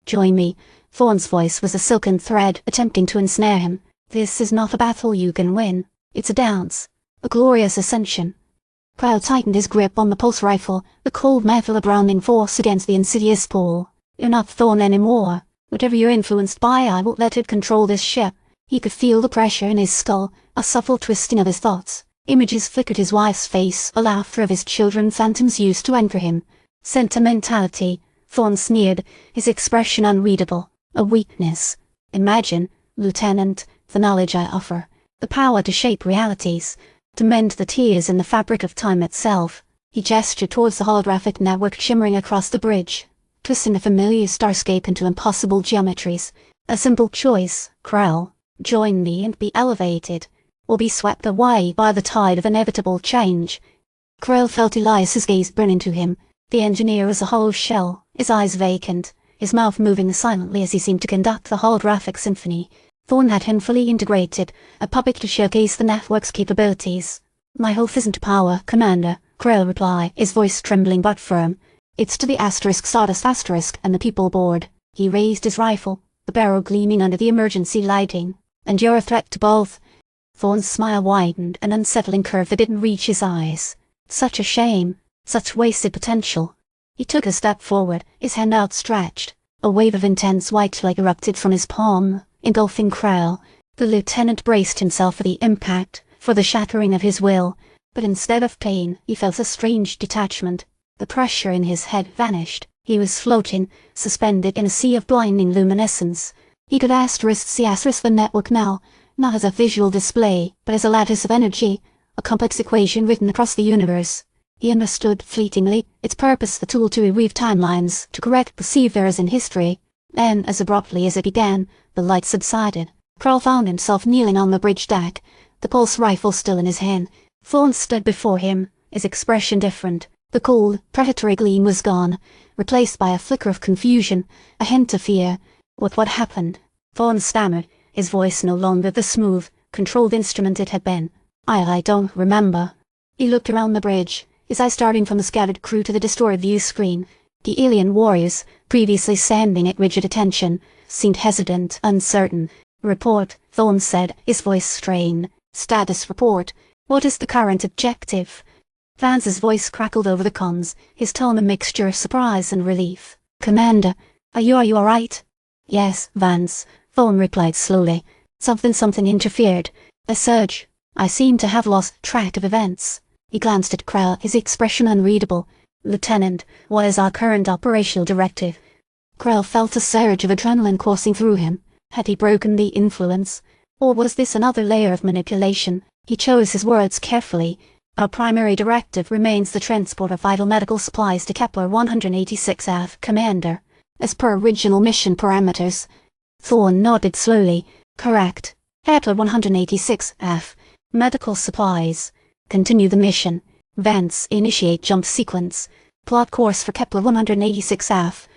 Join me. Thorne's voice was a silken thread attempting to ensnare him. This is not a battle you can win. It's a dance. A glorious ascension. Krell tightened his grip on the pulse rifle, the cold metal a grounding force against the insidious pull. You're not Thorne anymore. Whatever you're influenced by, I won't let it control this ship. He could feel the pressure in his skull, a subtle twisting of his thoughts. Images flickered his wife's face, a laughter of his children, phantoms used to anchor him. Sentimentality, Thorne sneered, his expression unreadable. A weakness. Imagine, Lieutenant, the knowledge I offer, the power to shape realities, to mend the tears in the fabric of time itself. He gestured towards the holographic network shimmering across the bridge, twisting the familiar starscape into impossible geometries. A simple choice, Krell. Join me and be elevated, or be swept away by the tide of inevitable change. Krell felt Elias's gaze burn into him. The engineer was a hollow shell, his eyes vacant, his mouth moving silently as he seemed to conduct the holographic symphony. Thorne had him fully integrated, a puppet to showcase the network's capabilities. My hope isn't power, Commander, Krell replied, his voice trembling but firm. It's to the Stardust and the people aboard. He raised his rifle, the barrel gleaming under the emergency lighting. And you're a threat to both. Thorne's smile widened, an unsettling curve that didn't reach his eyes. Such a shame, such wasted potential. He took a step forward, his hand outstretched. A wave of intense white light erupted from his palm, engulfing Krell. The lieutenant braced himself for the impact, for the shattering of his will, but instead of pain, he felt a strange detachment. The pressure in his head vanished. He was floating, suspended in a sea of blinding luminescence. He could see the network now, not as a visual display, but as a lattice of energy, a complex equation written across the universe. He understood fleetingly its purpose, the tool to reweave timelines, to correct perceived errors in history. Then, as abruptly as it began, the light subsided. Krell found himself kneeling on the bridge deck, the pulse rifle still in his hand. Thorne stood before him, his expression different. The cold, predatory gleam was gone, replaced by a flicker of confusion, a hint of fear. What happened? Thorne stammered, his voice no longer the smooth, controlled instrument it had been. I don't remember. He looked around the bridge, his eyes darting from the scattered crew to the destroyed view screen. The alien warriors, previously standing at rigid attention, seemed hesitant, uncertain. Report, Thorne said, his voice strained. Status report. What is the current objective? Vance's voice crackled over the comms, his tone a mixture of surprise and relief. Commander, are you all right? Yes, Vance, Thorne replied slowly. Something interfered. A surge. I seem to have lost track of events. He glanced at Krell, his expression unreadable. Lieutenant, what is our current operational directive? Krell felt a surge of adrenaline coursing through him. Had he broken the influence? Or was this another layer of manipulation? He chose his words carefully. Our primary directive remains the transport of vital medical supplies to Kepler 186F, Commander, as per original mission parameters. Thorne nodded slowly. Correct. Kepler 186F. Medical supplies. Continue the mission. Vance, initiate jump sequence. Plot course for Kepler 186F.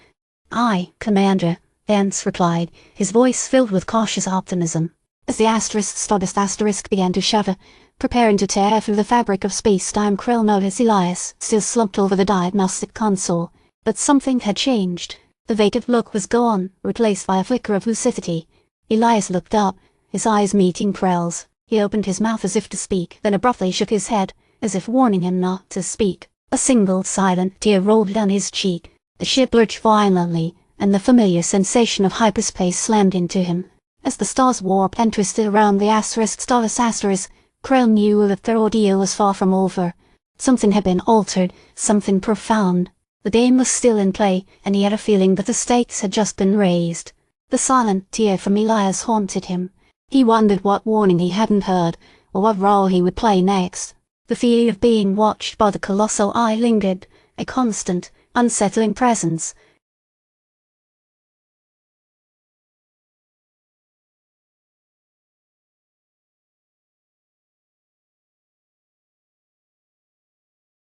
Aye, Commander, Vance replied, his voice filled with cautious optimism. As the Stardust began to shudder, preparing to tear through the fabric of space-time, Krell noticed Elias, still slumped over the diagnostic console. But something had changed. The vacant look was gone, replaced by a flicker of lucidity. Elias looked up, his eyes meeting Krell's. He opened his mouth as if to speak, then abruptly shook his head, as if warning him not to speak. A single, silent tear rolled down his cheek. The ship lurched violently, and the familiar sensation of hyperspace slammed into him. As the stars warped and twisted around the Stardust, Krell knew that their ordeal was far from over. Something had been altered, something profound. The game was still in play, and he had a feeling that the stakes had just been raised. The silent tear from Elias haunted him. He wondered what warning he hadn't heard, or what role he would play next. The fear of being watched by the colossal eye lingered, a constant, unsettling presence,